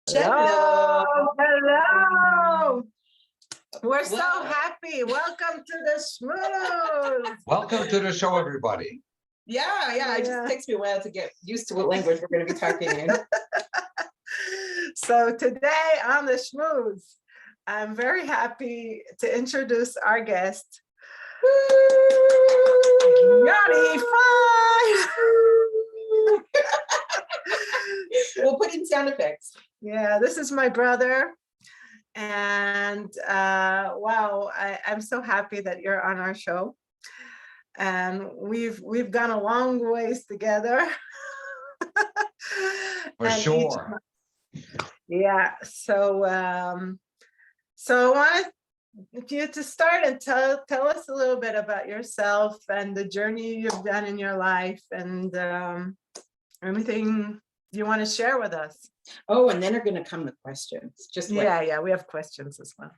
Hello, hello. We're so Wow. happy. Welcome to the Smooth. Welcome to the show, everybody. Yeah. It just Yeah. takes me a while to get used to what language we're going to be talking in. So today on the Smooth, I'm very happy to introduce our guest, Yony Fine. We'll put in sound effects. Yeah, this is my brother. And wow, I'm so happy that you're on our show. And we've gone a long ways together. For And sure. yeah, so so I want you to start and tell us a little bit about yourself and the journey you've done in your life and anything you want to share with us. Oh, and then are going to come the questions. Just wait. Yeah, we have questions as well.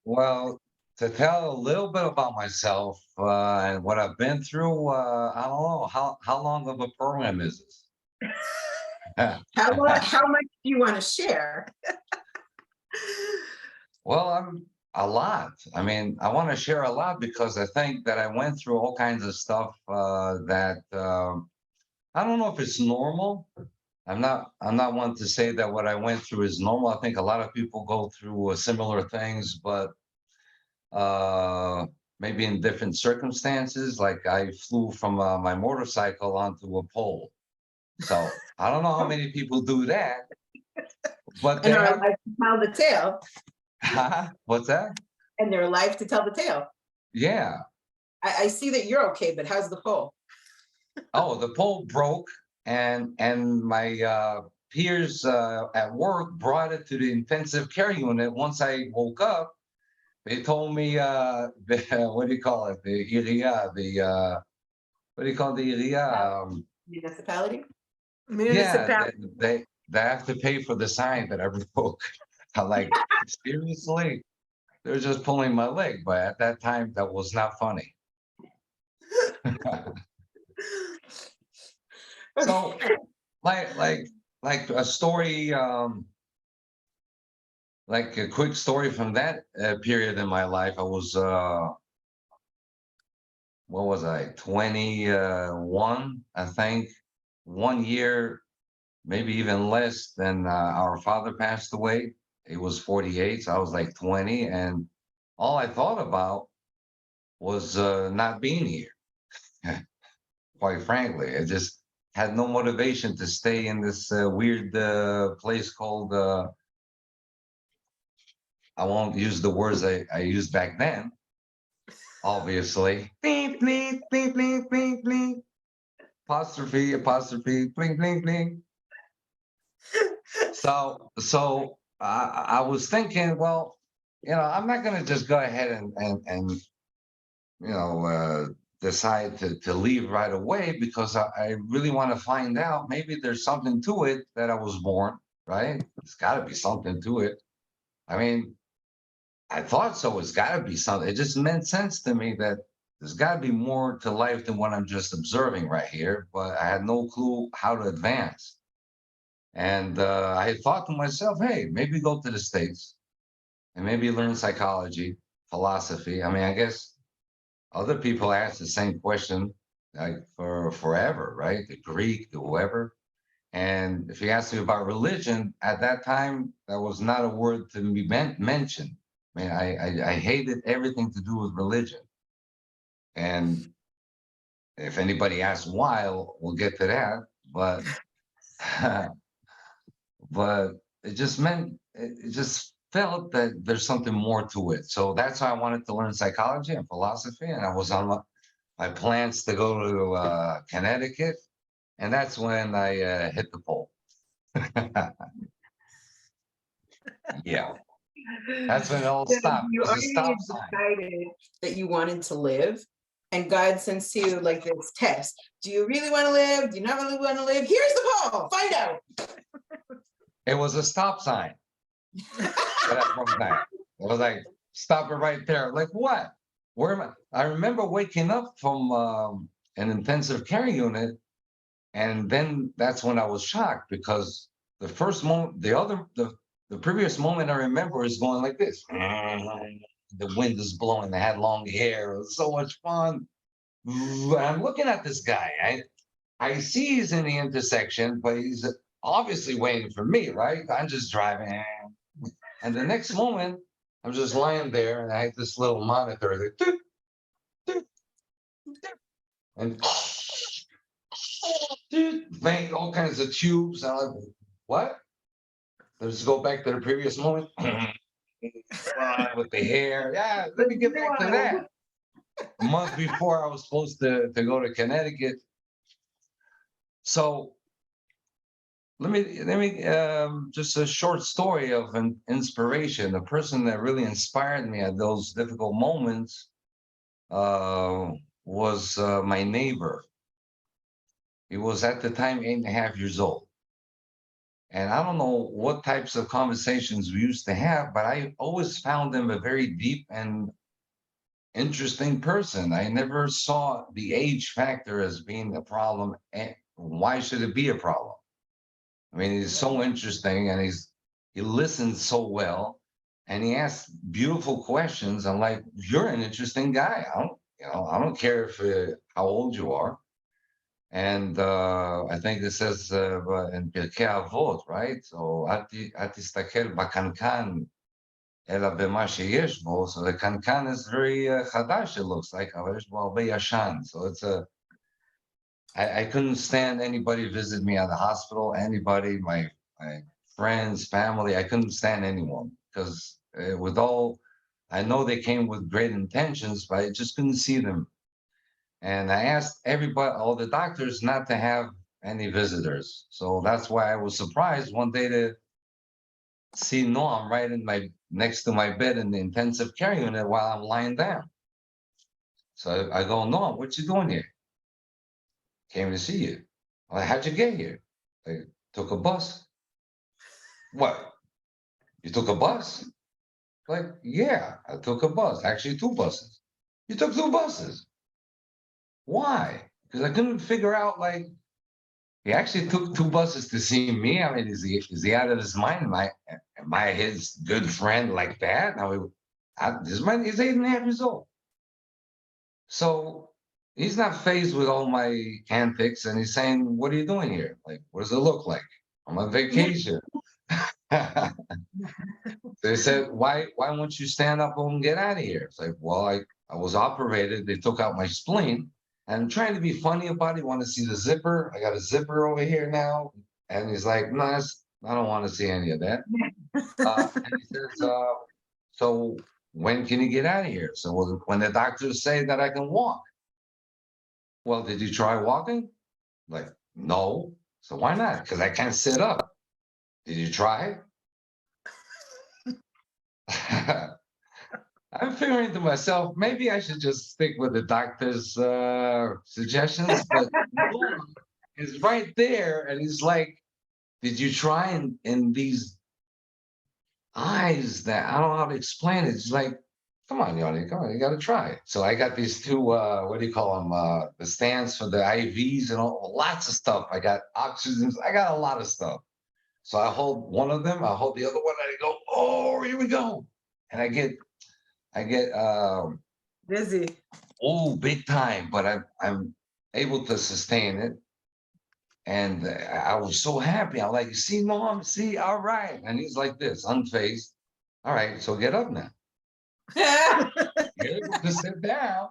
Well, to tell a little bit about myself and what I've been through, I don't know how long of a program is this? How much do you want to share? Well, I'm a lot. I mean, I want to share a lot because I think that I went through all kinds of stuff that I don't know if it's normal. I'm not one to say that what I went through is normal. I think a lot of people go through similar things, but maybe in different circumstances. Like I flew from my motorcycle onto a pole. So I don't know how many people do that, but And are alive to tell the tale. What's that? And they're alive to tell the tale. Yeah. I see that you're okay, but how's the pole? Oh, the pole broke, and my peers at work brought it to the intensive care unit. Once I woke up, they told me what do you call it? The iria, what do you call the iria? Municipality? Yeah, they have to pay for the sign that I broke. I'm like, seriously? They're just pulling my leg, but at that time that was not funny. So like a story, like a quick story from that period in my life. I was what was I, 21, I think. 1 year, maybe even less than our father passed away. He was 48, so I was like 20, and all I thought about was not being here. Quite frankly, I just had no motivation to stay in this weird place called I won't use the words I used back then, obviously. Bling, bling, bling, bling, bling, bling. Apostrophe, bling, bling, bling. So I was thinking, well, I'm not going to just go ahead and decide to leave right away, because I really want to find out, maybe there's something to it that I was born, right? There's got to be something to it. I mean, I thought so. It's got to be something. It just made sense to me that there's got to be more to life than what I'm just observing right here, but I had no clue how to advance. And I had thought to myself, hey, maybe go to the States and maybe learn psychology, philosophy. I mean, I guess other people ask the same question like for forever, right? The Greek, the whoever. And if you ask me about religion, at that time, that was not a word to be mentioned. I mean, I hated everything to do with religion. And if anybody asks why, we'll get to that. But but it just meant, it just felt that there's something more to it. So that's why I wanted to learn psychology and philosophy. And I was on my plans to go to Connecticut. And that's when I hit the pole. Yeah, that's when it all stopped. You It was a already stop sign. decided that you wanted to live, and God sends you like this test. Do you really want to live? Do you not really want to live? Here's the pole. Find out. It was a stop sign. It was like, stop it right there. Like, what? Where am I? I remember waking up from an intensive care unit, and then that's when I was shocked, because the first moment, the previous moment I remember is going like this. The wind is blowing. I had long hair. It was so much fun. I'm looking at this guy. I see he's in the intersection, but he's obviously waiting for me, right? I'm just driving. And the next moment, I'm just lying there and I had this little monitor that doot, doot, doot, and bang, all kinds of tubes. I'm like, what? Let's go back to the previous moment. With the hair. Yeah, let me get back to that. A month before I was supposed to go to Connecticut. So let me just a short story of an inspiration. The person that really inspired me at those difficult moments was my neighbor. He was at the time 8.5 years old. And I don't know what types of conversations we used to have, but I always found him a very deep and interesting person. I never saw the age factor as being a problem. And why should it be a problem? I mean, he's so interesting and he listens so well and he asks beautiful questions. I'm like, you're an interesting guy. I don't care if how old you are. And I think it says in Pirkei Avot, right? So אל תסתכל בקנקן אלא במה שיש בו. So the kankan is very חדש, it looks like, אבל יש בו הרבה ישן. So it's I couldn't stand anybody visit me at the hospital, anybody, my friends, family. I couldn't stand anyone because with all, I know they came with great intentions, but I just couldn't see them. And I asked everybody, all the doctors, not to have any visitors. So that's why I was surprised one day to see Noam right in my next to my bed in the intensive care unit while I'm lying down. So I go, Noam, what you doing here? Came to see you. Like, how'd you get here? I took a bus. What? You took a bus? Like, yeah, I took a bus. Actually, 2 buses. You took 2 buses. Why? Because I couldn't figure out, like, he actually took 2 buses to see me. I mean, is he out of his mind? Am I his good friend like that? Now, he's 8.5 years old. So he's not faced with all my antics and he's saying, what are you doing here? Like, what does it look like? I'm on vacation. They said, why won't you stand up and get out of here? It's like, well, I was operated. They took out my spleen. And I'm trying to be funny about it. Want to see the zipper? I got a zipper over here now. And he's like, no, I don't want to see any of that. And he says, so when can you get out of here? So when the doctors say that I can walk. Well, did you try walking? Like, no. So why not? Because I can't sit up. Did you try? I'm figuring to myself, maybe I should just stick with the doctor's suggestions, but he's right there and he's like, did you try in these eyes that I don't know how to explain it? It's like, come on, Yoni, come on, you gotta try it. So I got these 2, what do you call them? The stands for the IVs and lots of stuff. I got oxygen, I got a lot of stuff. So I hold one of them, I hold the other one, and I go, oh, here we go. And I get Busy. oh, big time, but I'm able to sustain it. And I was so happy. I'm like, see, Mom, see, all right. And he's like this, unfazed. All right, so get up now. You're able to sit down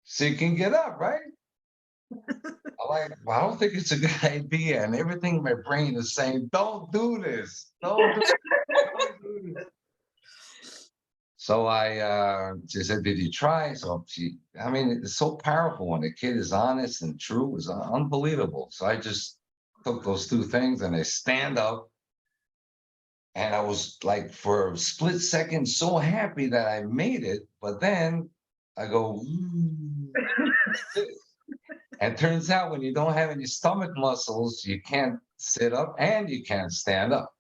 so you can get up, right? I'm like, well, I don't think it's a good idea. And everything in my brain is saying, don't do this. Don't do this. So she said, did you try? So I mean, it's so powerful when a kid is honest and true. It's unbelievable. So I just took those 2 things and I stand up. And I was like, for a split second, so happy that I made it. But then I go, and turns out when you don't have any stomach muscles, you can't sit up and you can't stand up.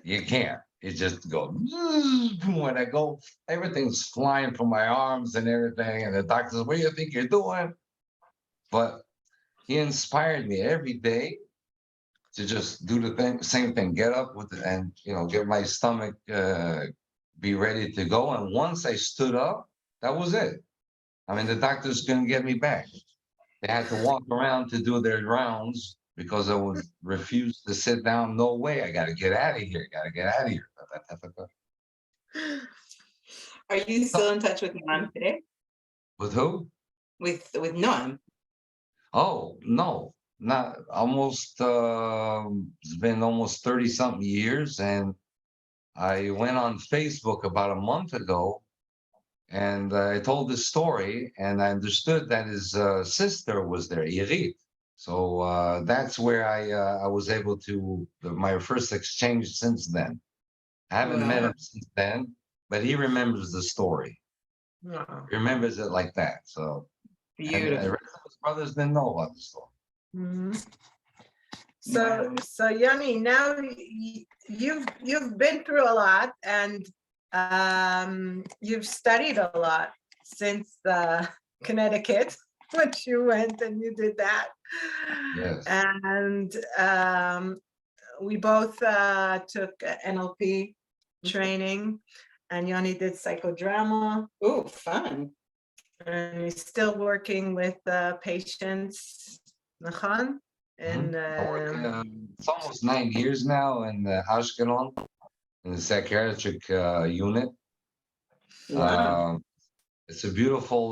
You can't. It just goes, when I go, everything's flying from my arms and everything. And the doctor says, what do you think you're doing? But he inspired me every day to just do the same thing, get up with it and, get my stomach, be ready to go. And once I stood up, that was it. I mean, the doctors couldn't get me back. They had to walk around to do their rounds because I would refuse to sit down. No way. I got to get out of here. Got to get out of here. Are you still in touch with Noam today? With who? With Noam? Oh, no, not almost, it's been almost 30 something years. And I went on Facebook about a month ago and I told this story and I understood that his sister was there, Irit. So that's where I was able to, my first exchange since then. I haven't met Wow. him since then, but he remembers the story. Wow. He remembers it like that. So, and the Beautiful. rest of his brothers didn't know about the story. Mhm. Wow. So Yony, now you've been through a lot and you've studied a lot since Connecticut, when you went and you did that. Yes. And we both took NLP training, and Yony did psychodrama, Oh, fun. and he's still working with patients. Nachan? And I work, it's almost 9 years now in Ashkelon in the psychiatric unit. Wow. It's a beautiful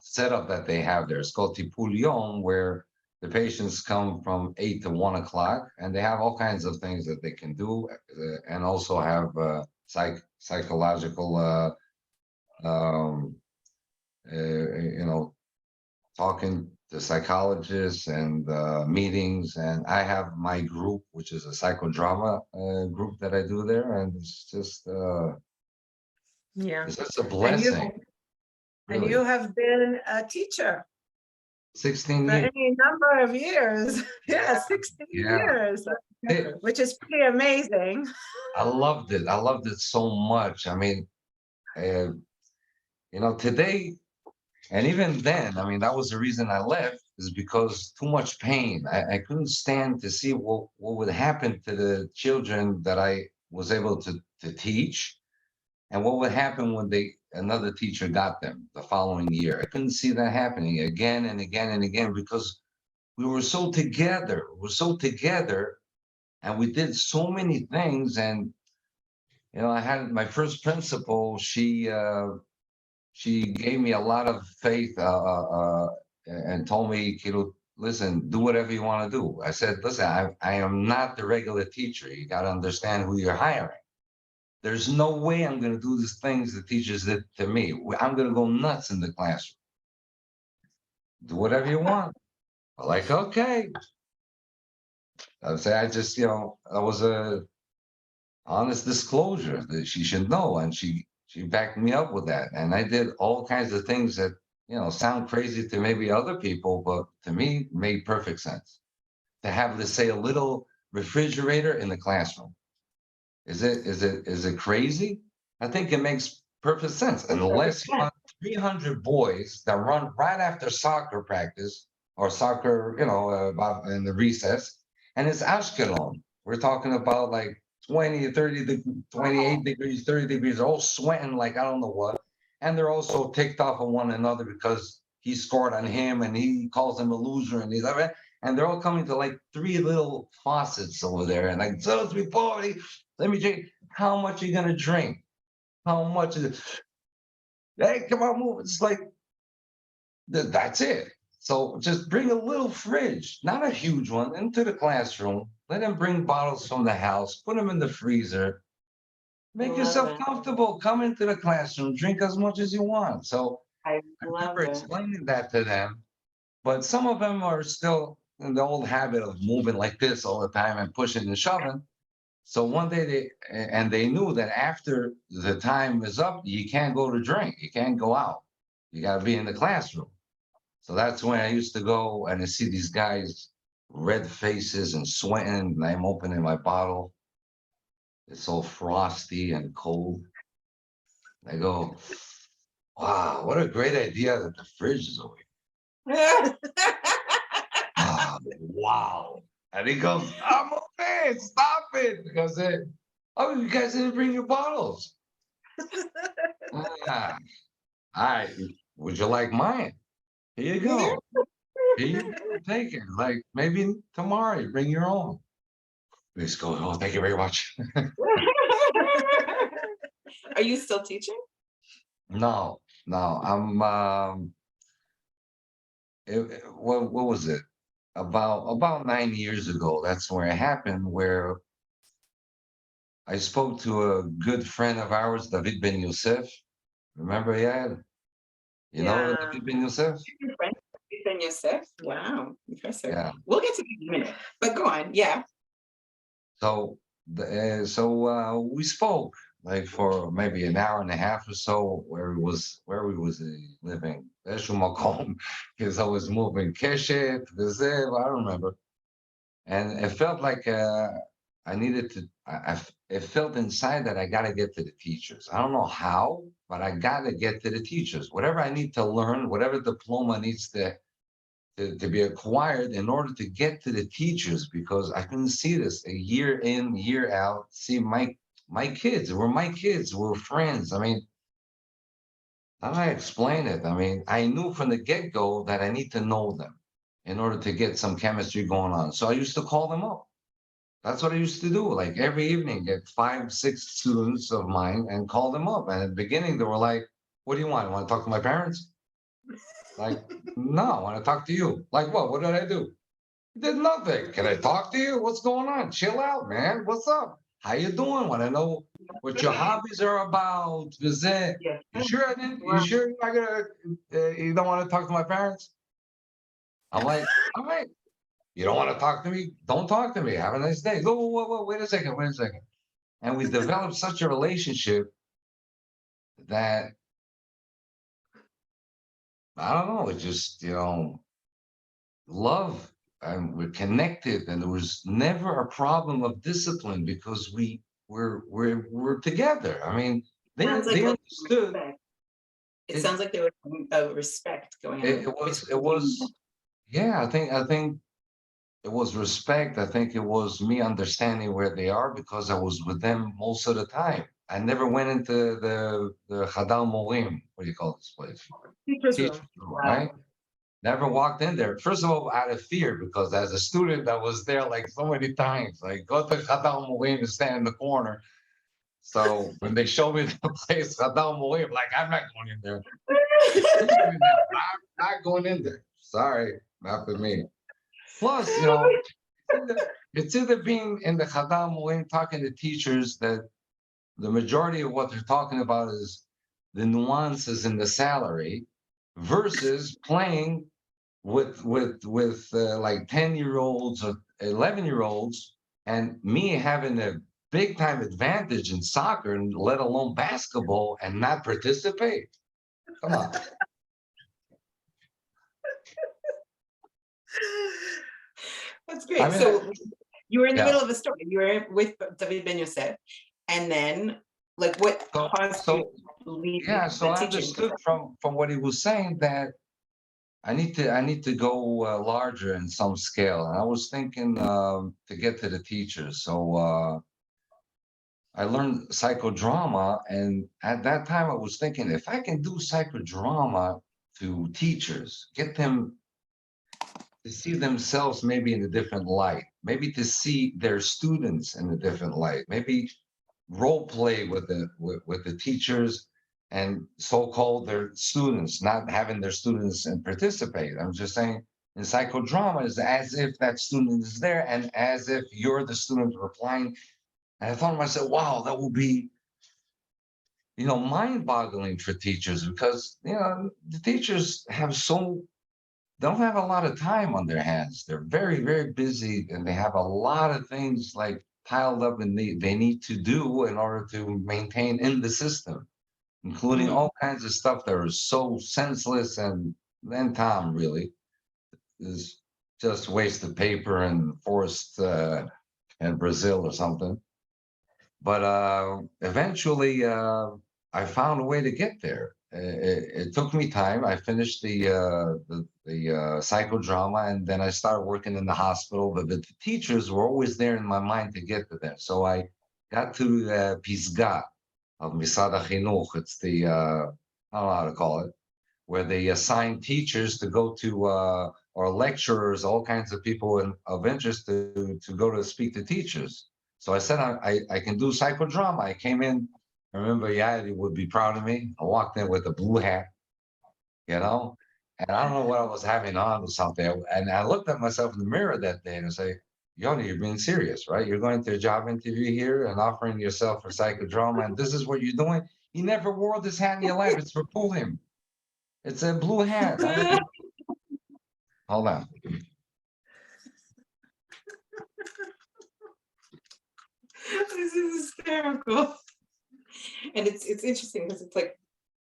setup that they have there. It's called Tipul Yom, where the patients come from 8 to 1 o'clock, and they have all kinds of things that they can do, and also have psychological, um, talking to psychologists and meetings. And I have my group, which is a psychodrama group that I do there, and it's just yeah, it's just a and blessing. and Really, you have been a teacher 16 for years. any number of years. Yeah, 16 Yeah. years, It- which is pretty amazing. I loved it. I loved it so much. I mean, uh, today and even then, I mean, that was the reason I left, is because too much pain. I couldn't stand to see what would happen to the children that I was able to teach, and what would happen when another teacher got them the following year. I couldn't see that happening again and again and again because we were so together. We're so together, and we did so many things. And I had my first principal. She gave me a lot of faith, and told me, Kilo, listen, do whatever you want to do. I said, listen, I am not the regular teacher. You got to understand who you're hiring. There's no way I'm going to do these things the teachers did to me. I'm going to go nuts in the classroom. Do whatever you want. I'm like, okay. I say, I just, that was a honest disclosure that she should know. And she backed me up with that. And I did all kinds of things that, sound crazy to maybe other people, but to me made perfect sense. To have, let's say, a little refrigerator in the classroom. Is it crazy? I think it makes perfect sense. Unless you want 300 boys that run right after soccer practice or soccer, in the recess, and it's Ashkelon. We're talking about like 20, 30, 28 degrees, 30 degrees, they're all sweating like I don't know what. And they're also ticked off on one another because he scored on him and he calls him a loser and and they're all coming to like three little faucets over there and like, so it's before, let me drink. How much are you gonna drink? How much is it? Hey, come on, move. It's like that's it. So just bring a little fridge, not a huge one, into the classroom. Let them bring bottles from the house, put them in the freezer. Make Love yourself it. comfortable. Come into the classroom, drink as much as you want. So I I love remember it. explaining that to them, but some of them are still in the old habit of moving like this all the time and pushing and shoving. So one day they knew that after the time is up, you can't go to drink, you can't go out, you got to be in the classroom. So that's when I used to go and I see these guys, red faces and sweating, and I'm opening my bottle. It's all frosty and cold. I go, wow, what a great idea that the fridge is over here. Wow. And he goes, I'm okay, stop it. Because, oh, you guys didn't bring your bottles. Ah, all right, would you like mine? Here you go. Here you go, take it. Like maybe tomorrow you bring your own. Please go, oh, thank you very much. Are you still teaching? No, no, I'm, what was it? About 9 years ago, that's where it happened, where I spoke to a good friend of ours, David Ben Yosef. Remember, Yael? You know Yeah. David Ben Yosef? Your friend, Ethan Yosef? Wow, impressive. Yeah. We'll get to that in a minute, but go on. Yeah. So, we spoke like for maybe an hour and a half or so, where we was living. באיזשהו מקום, he's always moving. קשת, וזה, I don't remember. And it felt like I needed to. It felt inside that I got to get to the teachers. I don't know how, but I got to get to the teachers. Whatever I need to learn, whatever diploma needs to be acquired in order to get to the teachers, because I couldn't see this a year in, year out. See, my kids were my kids, were friends. I mean, how do I explain it? I mean, I knew from the get-go that I need to know them in order to get some chemistry going on. So I used to call them up. That's what I used to do. Like every evening, get 5, 6 students of mine and call them up. And at the beginning, they were like, "What do you want? You want to talk to my parents?" Like, no, I want to talk to you. Like, what? What did I do? Did nothing. Can I talk to you? What's going on? Chill out, man. What's up? How you doing? Want to know what your hobbies are about? Is it? Yeah. You sure I didn't? Wow. You sure you're not gonna? You don't want to talk to my parents? I'm like, all right. You don't want to talk to me? Don't talk to me. Have a nice day. Whoa, whoa, whoa, wait a second. Wait a second. And we developed such a relationship that I don't know. It just love, and we're connected, and there was never a problem of discipline because we're together. I mean, Sounds like they a understood. respect. It It, sounds like there was a respect going on. it was, yeah. I think it was respect. I think it was me understanding where they are because I was with them most of the time. I never went into the Chadal Morim. What do you call this place? Teacher's room. Teacher's room, right? Never walked in there. First of all, out of fear, because as a student, I was there like so many times. Like, go to Chadal Morim and stand in the corner. So when they showed me the place, Chadal Morim, like, I'm not going in there. I'm not going in there. Sorry, not for me. Plus, it's either being in the Chadam Moed talking to teachers that the majority of what they're talking about is the nuances in the salary versus playing with like 10-year-olds or 11-year-olds, and me having a big time advantage in soccer and let alone basketball and not participate. Come on. That's great. I mean, So you were in the yeah. middle of a story. You were with David Ben Yosef, and then like what caused you to leave So the I teaching understood profession? from what he was saying that I need to go larger in some scale, and I was thinking to get to the teachers. So I learned psychodrama, and at that time I was thinking if I can do psychodrama to teachers, get them to see themselves maybe in a different light, maybe to see their students in a different light, maybe role play with the teachers and so-called their students, not having their students and participate. I'm just saying in psychodrama is as if that student is there and as if you're the student replying. And I thought to myself, wow, that will be, mind-boggling for teachers because, the teachers don't have a lot of time on their hands. They're very, very busy and they have a lot of things like piled up and they need to do in order to maintain in the system, including all kinds of stuff that are so senseless and then Tom really is just waste of paper and forest in Brazil or something. But eventually I found a way to get there. it took me time. I finished the psychodrama, and then I started working in the hospital. But the teachers were always there in my mind to get to them. So I got to Pisga of Misad HaChinuch. It's the I don't know how to call it, where they assign teachers to go to or lecturers, all kinds of people of interest to go to speak to teachers. So I said I can do psychodrama. I came in. I remember Yael would be proud of me. I walked in with a blue hat, you know, and I don't know what I was having on or something. And I looked at myself in the mirror that day and I say, Yony, you're being serious, right? You're going to a job interview here and offering yourself for psychodrama, and this is what you're doing. You never wore this hat in your life. It's for Pulim. It's a blue hat. Hold on. This is hysterical. And it's interesting because it's like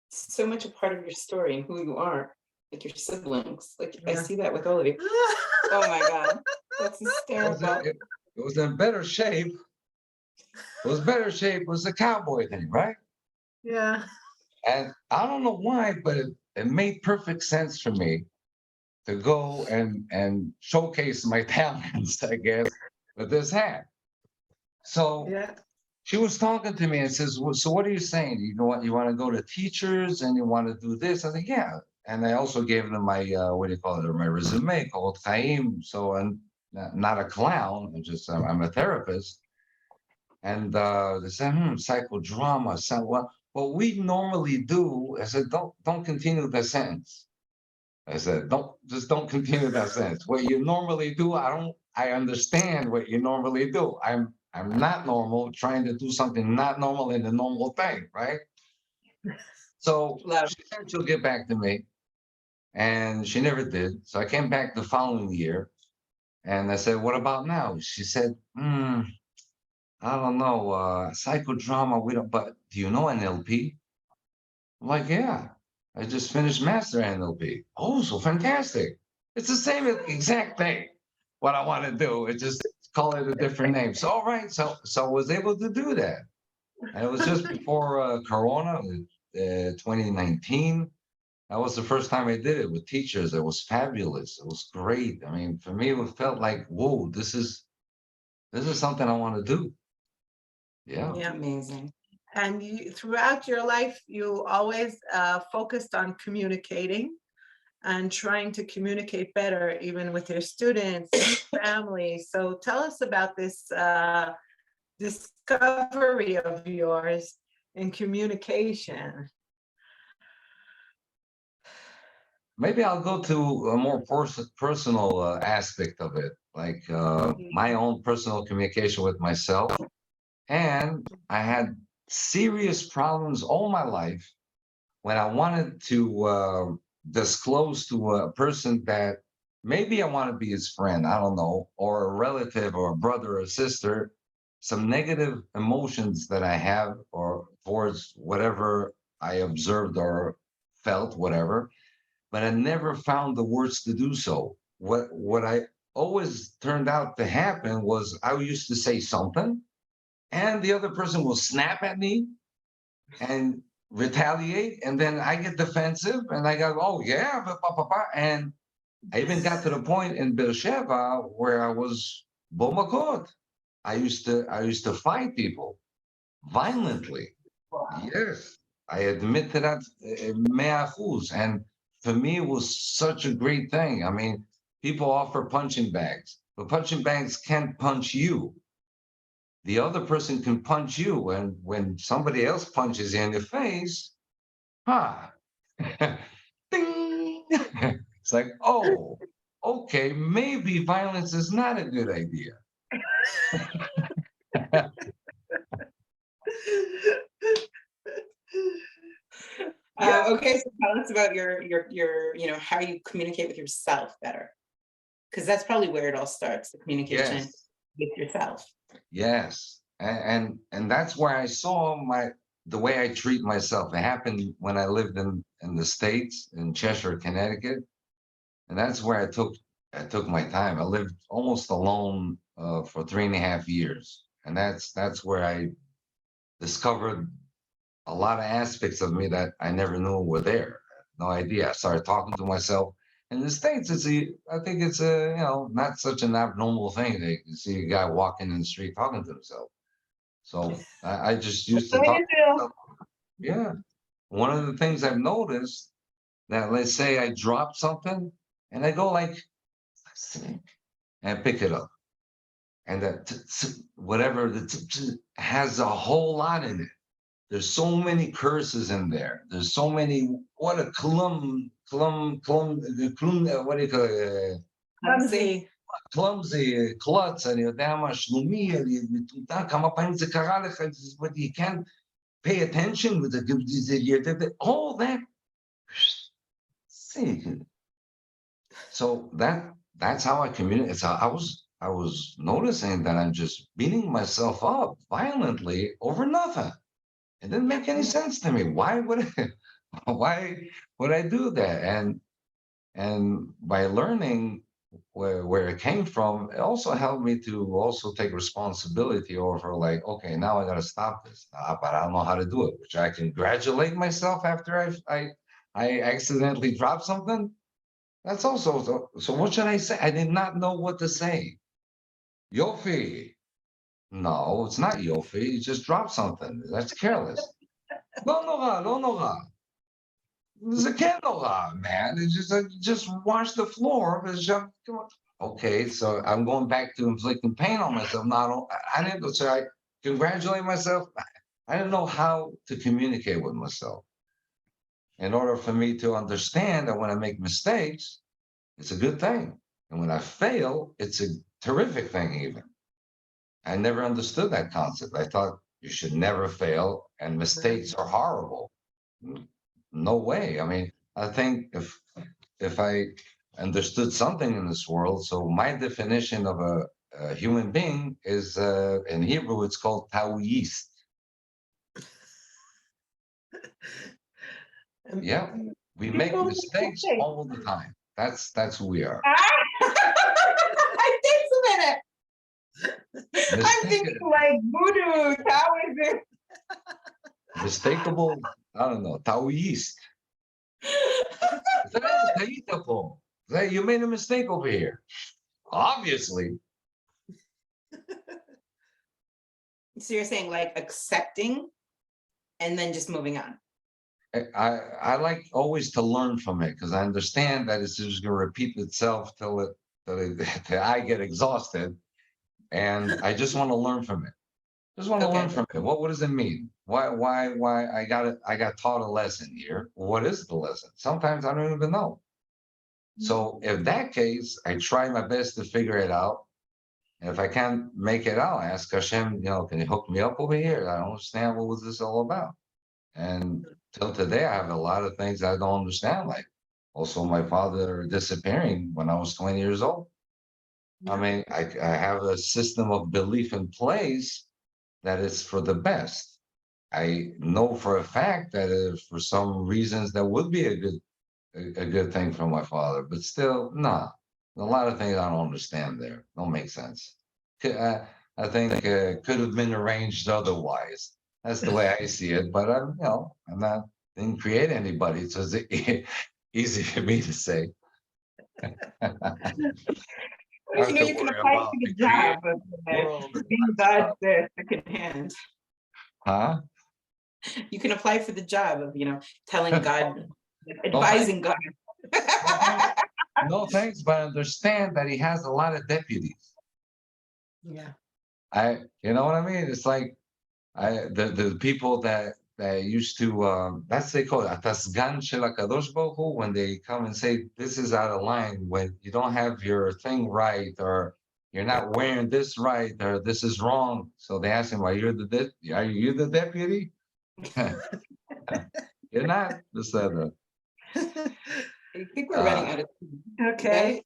so much a part of your story and who you are, like your siblings. Like I see that with all of you. Oh my God, that's hysterical. It was in better shape. It was better shape. It was a cowboy thing, right? Yeah. And I don't know why, but it made perfect sense for me to go and showcase my talents, I guess, with this hat. So Yeah. she was talking to me and says, well, so what are you saying? You know what, you want to go to teachers and you want to do this? I said, yeah. And I also gave them my, what do you call it, my resume called Chaim. So I'm not a clown, I'm a therapist. And they said, psychodrama. So what we normally do, I said, don't continue the sentence. I said, don't continue that sentence. What you normally do, I understand what you normally do. I'm not normal, trying to do something not normal in the normal thing, right? So Love. she said she'll get back to me, and she never did. So I came back the following year, and I said, "What about now?" She said, I don't know, psychodrama. We don't. But do you know NLP? I'm like, yeah. I just finished master NLP. Oh, so fantastic! It's the same exact thing. What I want to do, it just call it a different name. So all right, so I was able to do that, and it was just before Corona, 2019. That was the first time I did it with teachers. It was fabulous. It was great. I mean, for me, it felt like, whoa, this is something I want to do. Yeah. Yeah. Amazing. And you, throughout your life, you always focused on communicating and trying to communicate better, even with your students, family. So tell us about this discovery of yours in communication. Maybe I'll go to a more personal aspect of it, like my own personal communication with myself. And I had serious problems all my life when I wanted to disclose to a person that maybe I want to be his friend, I don't know, or a relative or a brother or sister, some negative emotions that I have or towards whatever I observed or felt, whatever, but I never found the words to do so. What I always turned out to happen was I used to say something and the other person will snap at me and retaliate, and then I get defensive and I go, oh yeah, and I even got to the point in Beersheba where I was bomakot. I used to fight people violently. Yes, I admit to that, mea chuz. And for me, it was such a great thing. I mean, people offer punching bags, but punching bags can't punch you. The other person can punch you, and when somebody else punches you in the face, huh? Ding! It's like, oh, okay, maybe violence is not a good idea. Okay, so tell us about your how you communicate with yourself better, because that's probably where it all starts, the communication Yes, with yourself. yes, and that's where I saw the way I treat myself. It happened when I lived in the States, in Cheshire, Connecticut, and that's where I took my time. I lived almost alone for 3.5 years, and that's where I discovered a lot of aspects of me that I never knew were there. No idea. I started talking to myself. In the States, I think it's not such an abnormal thing that you see a guy walking in the street talking to himself. So I just used to talk to myself. Yeah. One of the things I've noticed that, let's say I drop something and I go like and pick it up. And that whatever has a whole lot in it. There's so many curses in there. There's so many. What a what do you call it? Clumsy. Clumsy, klutz, אני יודע מה, שלומי, מטומטם, כמה פעמים זה קרה לך, but you can't pay attention with all that. So that's how I communicate. So I was noticing that I'm just beating myself up violently over nothing. It didn't make any sense to me. Why would I do that? And by learning where it came from, it also helped me to also take responsibility over like, okay, now I got to stop this, but I don't know how to do it. Which I congratulate myself after I accidentally dropped something. That's also so. What should I say? I did not know what to say. Yofi. No, it's not Yofi. You just dropped something. That's careless. No nora, no nora. It's a candle, man. It's just wash the floor. Okay, so I'm going back to inflicting pain on myself. Not I didn't say I congratulate myself. I didn't know how to communicate with myself. In order for me to understand that when I make mistakes, it's a good thing. And when I fail, it's a terrific thing, even. I never understood that concept. I thought you should never fail and mistakes are horrible. No way. I mean, I think if I understood something in this world, so my definition of a human being is in Hebrew, it's called Taoist. Yeah, we make mistakes all the time. That's who we are. Takes a minute. I'm thinking like voodoo, Taoism. Mistakable, I don't know, Taoist. You made a mistake over here. Obviously. So you're saying like accepting and then just moving on. I like always to learn from it because I understand that it's just going to repeat itself till I get exhausted, and I just want to learn from it. Just want to learn from it. What does it mean? Why I got taught a lesson here. What is the lesson? Sometimes I don't even know. So in that case, I try my best to figure it out. And if I can't make it out, I ask Hashem, can you hook me up over here? I don't understand what was this all about. And till today, I have a lot of things I don't understand. Like also my father disappearing when I was 20 years old. I mean, I have a system of belief in place that is for the best. I know for a fact that if for some reasons that would be a good thing for my father, but still, nah. A lot of things I don't understand there. Don't make sense. I think could have been arranged otherwise. That's the way I see it. But didn't create anybody, so it's easy for me to say. You can apply for the job of being God's second hand. Huh? You can apply for the job of, telling God, advising God. No thanks, but I understand that he has a lot of deputies. Yeah. You know what I mean? It's like the people that used to that's they call it atasgan shel HaKadosh Baruch Hu, when they come and say this is out of line, when you don't have your thing right, or you're not wearing this right, or this is wrong. So they ask him, are you the deputy? You're not. I think we're running out of time. Okay. Right?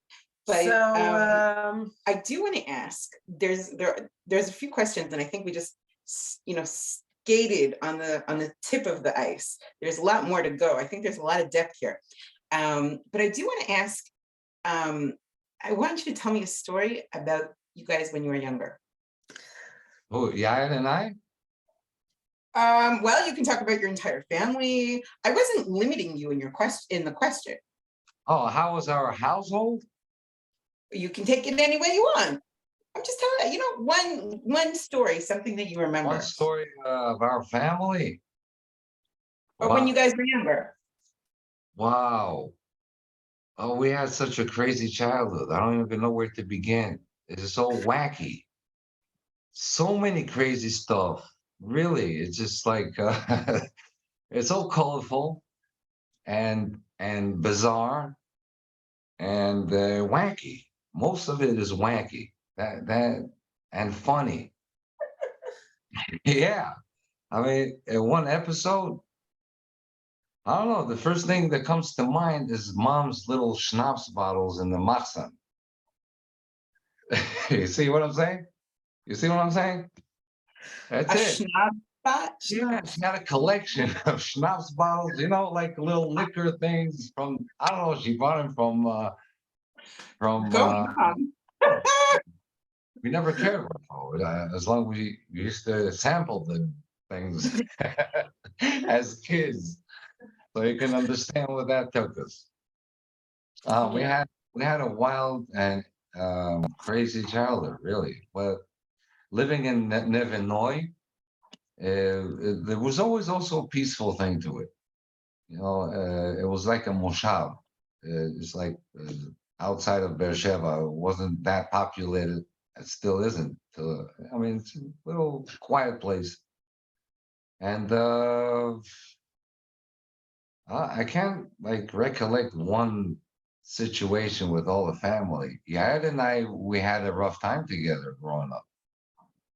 But So I do want to ask, there's a few questions, and I think we just skated on the tip of the ice. There's a lot more to go. I think there's a lot of depth here. But I do want to ask, I want you to tell me a story about you guys when you were younger. Oh, Yael and I? Well, you can talk about your entire family. I wasn't limiting you in your in the question. Oh, how was our household? You can take it any way you want. I'm just telling you, one story, something that you remember, One story of our family. or when you Wow. guys remember. Wow. Oh, we had such a crazy childhood. I don't even know where to begin. It's so wacky. So many crazy stuff. Really, it's just like it's so colorful and bizarre and wacky. Most of it is wacky. That and funny. Yeah. I mean, in one episode, I don't know. The first thing that comes to mind is mom's little schnapps bottles in the machzan. You see what I'm saying? You see what I'm saying? That's A it. schnoz spot? Yeah, she had a collection of schnapps bottles, like little liquor things from, I don't know, she bought them from Go on. oh, we never cared for it. As long as we used to sample the things as kids, so you can understand what that took us. We Yeah. had a wild and crazy childhood, really. But living in Nevinoy, there was always also a peaceful thing to it. It was like a moshav. It's like outside of Beersheba. It wasn't that populated. It still isn't. I mean, it's a little quiet place. And I can't like recollect one situation with all the family. Yael and I, we had a rough time together growing up.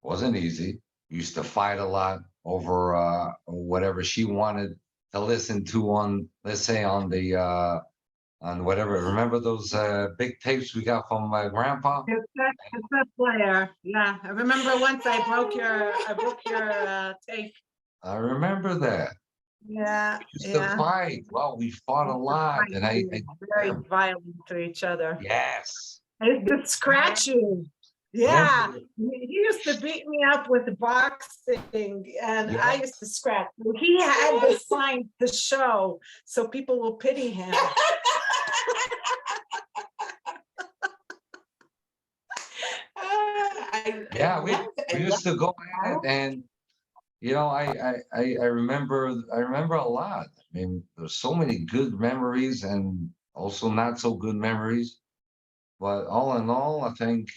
Wasn't easy. We used to fight a lot over whatever she wanted to listen to on, let's say, on whatever. Remember those big tapes we got from my grandpa? Cassette player. Yeah, I remember once I broke your tape. I remember that. Yeah, We used to yeah. fight. Well, we fought a lot, and Very violent to each other. yes, I used to scratch you. yes, Yeah, he used to beat me up with the boxing, and I yes. used to scratch. He had the sign to show, so people will pity him. Yeah, we used to go at it, and I remember a lot. I mean, there's so many good memories and also not so good memories. But all in all, I think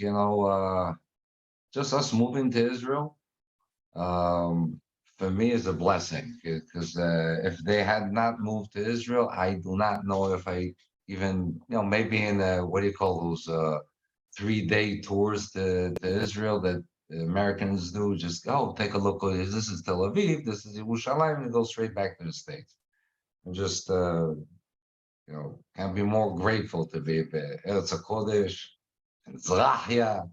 just us moving to Israel, for me is a blessing because if they had not moved to Israel, I do not know if I even maybe in what do you call those 3-day tours to Israel that the Americans do, just go take a look at this is Tel Aviv, this is Yerushalayim, and go straight back to the States. And just can be more grateful to be Eretz HaKodesh and Zrahia.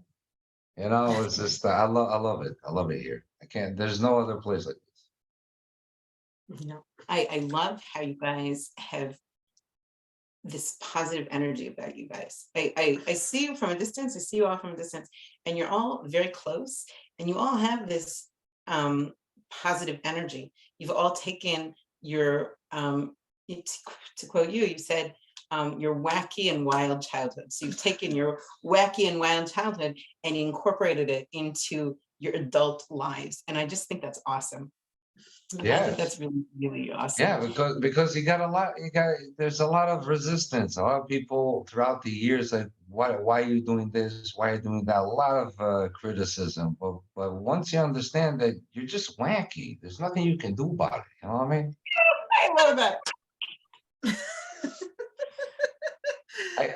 It's just I love it. I love it here. I can't. There's no other place like this. No, I love how you guys have this positive energy about you guys. I see you from a distance. I see you all from a distance, and you're all very close, and you all have this positive energy. You've all taken your to quote you, you said your wacky and wild childhood. So you've taken your wacky and wild childhood and incorporated it into your adult lives. And I just think that's awesome. I think that's really, really awesome. Yeah, because there's a lot of resistance. A lot of people throughout the years like, why are you doing this? Why are you doing that? A lot of criticism. But once you understand that you're just wacky, there's nothing you can do about it. You know what I mean? I love that.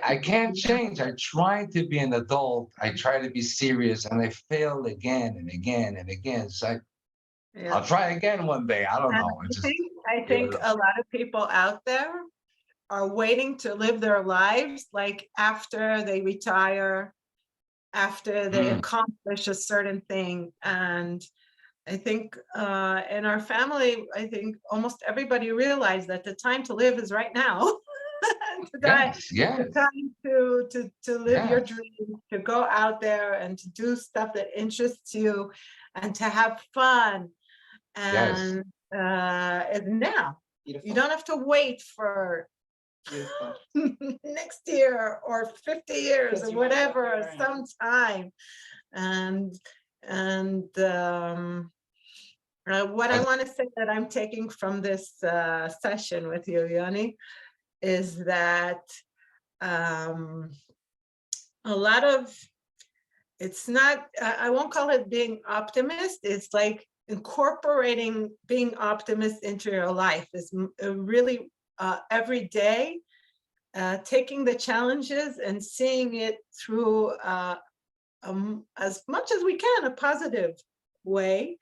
I can't change. I try to be an adult. I try to be serious, and I fail again and again and again. It's like I'll try again one day. I don't know. I think a lot of people out there are waiting to live their lives like after they retire, after they accomplish a certain thing. And I think in our family, I think almost everybody realized that the time to live is right now. Yes. The time to live your dreams, to go out there and to do stuff that interests you and to have fun. Yes. and is now. You Beautiful. don't have to wait for Beautiful. next year or 50 years Because or you might not whatever, be or around. some time. And what I want to say that I'm taking from this session with you, Yoni, is that a lot of, it's not, I won't call it being optimist, it's like incorporating being optimist into your life is really every day, taking the challenges and seeing it through as much as we can, a positive way.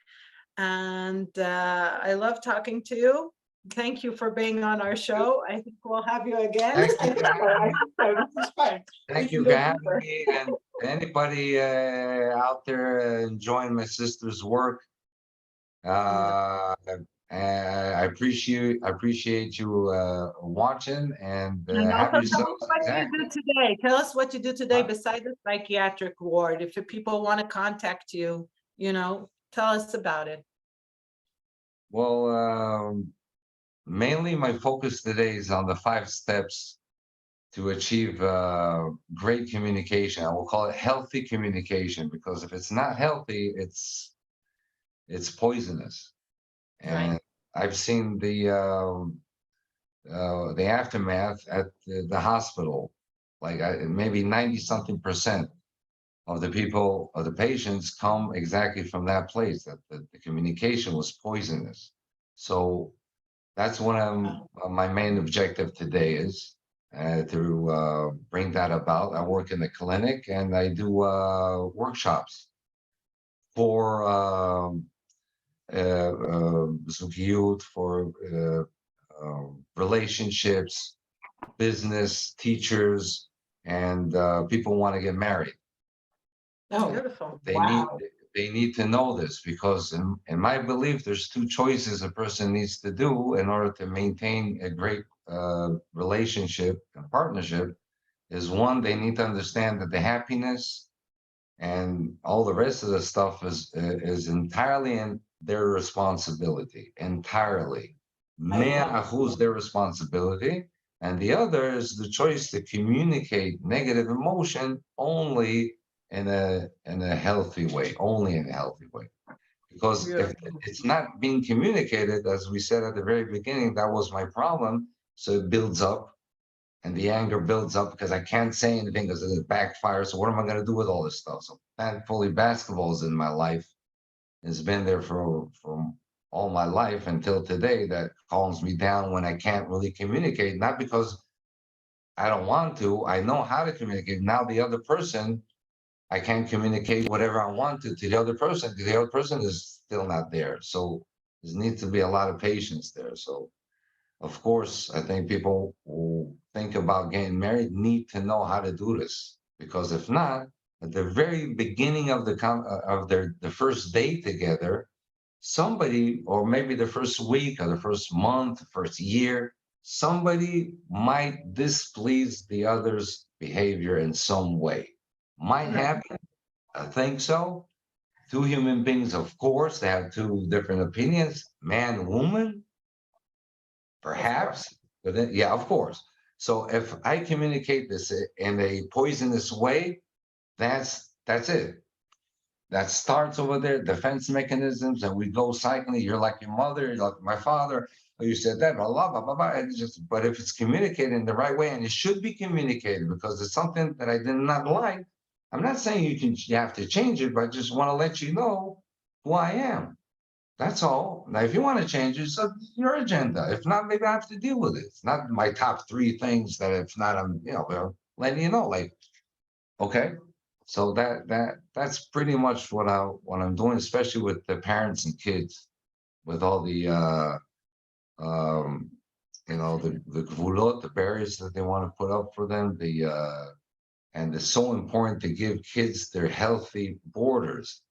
And I love talking to you. Thank you for being on our show. I think we'll have you again. Thank you for having me. This is fun. Thank We you can for go having deeper. me. And anybody out there enjoying my sister's work, uh, I appreciate you watching, and And have also tell us yourselves what you exactly. do today. Tell us what you do today Uh, beside the psychiatric ward. If people want to contact you, tell us about it. Well, mainly my focus today is on the 5 steps to achieve great communication. I will call it healthy communication, because if it's not healthy, it's poisonous. Right. And I've seen the aftermath at the hospital. Like maybe 90 something percent of the people, of the patients, come exactly from that place, that the communication was poisonous. So that's what my main objective today is, to bring that about. I work in the clinic and I do workshops for youth, for relationships, business, teachers, and people want to get married. Oh, Beautiful. They need wow. they need to know this, because in my belief, there's 2 choices a person needs to do in order to maintain a great relationship and partnership. Is one, they need to understand that the happiness and all the rest of the stuff is entirely in their responsibility, entirely. I Mea love who's their responsibility, and the other is the choice to communicate negative emotion only in a healthy way, only in a healthy way. Because if Beautiful. it's not being communicated, as we said at the very beginning, that was my problem. So it builds up, and the anger builds up because I can't say anything because it backfires. So what am I going to do with all this stuff? So thankfully, basketball is in my life. It's been there for all my life until today. That calms me down when I can't really communicate, not because I don't want to. I know how to communicate. Now the other person, I can't communicate whatever I want to the other person, because the other person is still not there. So there needs to be a lot of patience there. So of course, I think people who think about getting married need to know how to do this, because if not, at the very beginning of the first day together, somebody, or maybe the first week or the first month, first year, somebody might displease the other's behavior in some way. Might Right. happen. I think so. Two human beings, of course, they have two different opinions, man, woman, Of course. perhaps, but then, yeah, of course. So if I communicate this in a poisonous way, that's it. That starts over there, defense mechanisms, and we go cycling. You're like your mother, you're like my father. Oh, you said that, blah, blah, blah, blah, blah. And just, but if it's communicated in the right way, and it should be communicated because it's something that I did not like, I'm not saying you have to change it, but I just want to let you know who I am. That's all. Now, if you want to change it, so your agenda. If not, maybe I have to deal with it. It's not my top 3 things that if not, I'm, letting you know, like, okay. So that's pretty much what I'm doing, especially with the parents and kids, with all the um the gvulot, the barriers that they want to put up for them, and it's so important to give kids their healthy borders.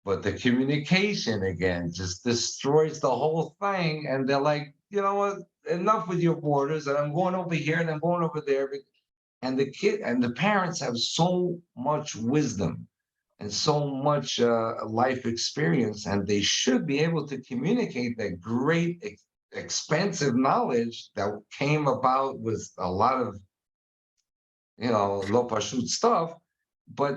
But the communication again just destroys the whole thing. And they're like, you know what, enough with your borders. And I'm going over here and I'm going over there. And the kid and the parents have so much wisdom. and so much life experience, and they should be able to communicate that great, expensive knowledge that came about with a lot of, lo pashut stuff, but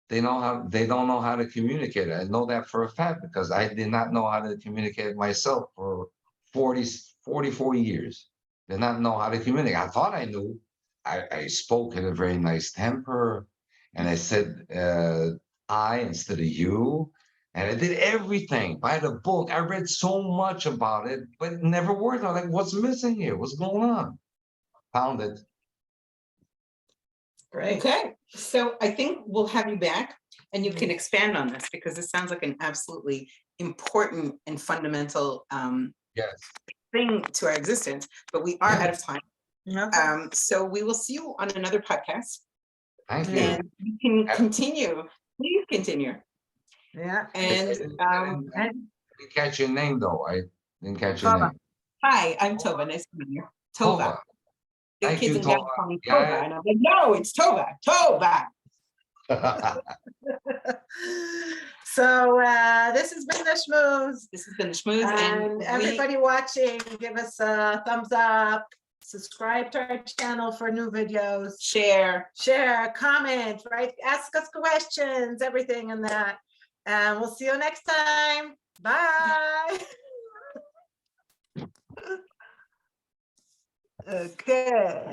they don't know how to communicate it. I know that for a fact because I did not know how to communicate it myself for 44 years. Did not know how to communicate. I thought I knew. I spoke in a very nice temper, and I said I instead of you, and I did everything by the book. I read so much about it, but it never worked. I was like, what's missing here? What's going on? Found it. Great. Okay, so I think we'll have you back and you can expand on this because this sounds like an absolutely important and fundamental Yes. thing to our existence, but we are out of time. Okay. So we will see you on another podcast Thank you. and you can continue. Please continue. Yeah. And I didn't catch your name though. I didn't catch your Tova. name. hi, I'm Tova. Nice to meet you. Tova. Tova. The Thank kids you, in Ghana Tova. call me Yeah. Tova, and I'm like, no, it's Tova. Tova. So this has been the schmooze. This has been the Schmooze, And everybody watching, give us a thumbs up, subscribe to our channel for new videos, share. comment, right? Ask us questions, everything in that. And we'll see you next time. Bye. Okay.